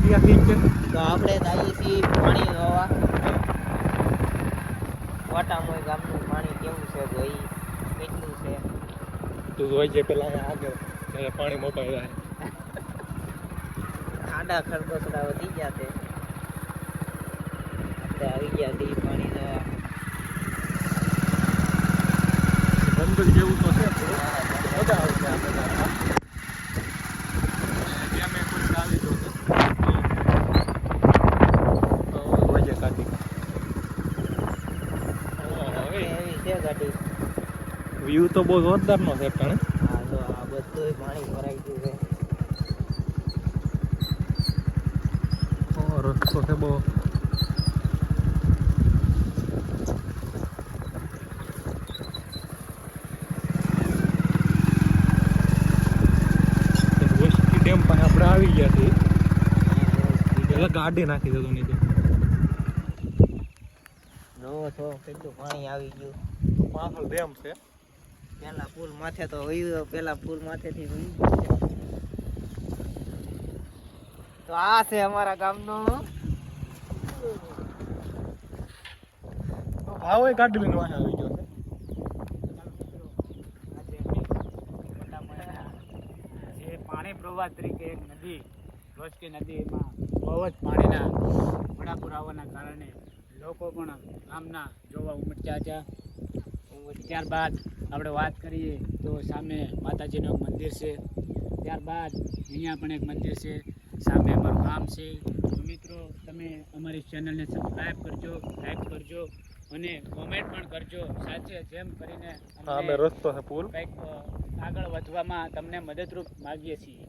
ત્યાંથી છે તો આપણે જઈએ છીએ પાણી જોવા. વાટામોય ગામનું પાણી કેવું છે ભાઈ, કેટલું છે? તું જોઈ છે પેલા અહીંયા આગળ ત્યારે પાણી મોપાઈ જાય. ખાડા ખરબસડા વધી ગયા છે. આપણે આવી ગયા છીએ પાણી જોવા. બંદર જેવું તો છે મજા આવશે આપણે ત્યાં મેં કોઈ આવી ગયો તો વજે કાઢી એવી છે ગાડી. વ્યૂ તો બહુ જોરદાર નો છે પણ હા જો આ બધું પાણી ભરાઈ ગયું છે. રસ્તો છે બહુ ડેમ પાસે આપણે આવી ગયા છીએ. પેલા ગાડી નાખી દો નીચે. જોવો છો કેટલું પાણી આવી ગયું. પાછળ ડેમ છે. પેલા પુલ માથે તો વયું, પેલા પુલ માથેથી વયું. તો આ છે અમારા ગામનો ભાવ એ ગાડી લઈને વાહ આવી ગયો છે. જે પાણી પ્રવાહ તરીકે એક નદી રોજકી નદી, એમાં બહુ જ પાણીના વડાપુર આવવાના કારણે લોકો પણ ગામના જોવા ઉમટ્યા હતા. ત્યારબાદ આપણે વાત કરીએ તો સામે માતાજીનું એક મંદિર છે. ત્યારબાદ અહીંયા પણ એક મંદિર છે. સામે અમારું ગામ છે. તો મિત્રો તમે અમારી ચેનલને સબસ્ક્રાઈબ કરજો, લાઈક કરજો અને કોમેન્ટ પણ કરજો. સાથે જેમ કરીને અમે રસ્તો છે પુલ કંઈક આગળ વધવામાં તમને મદદરૂપ માગીએ છીએ.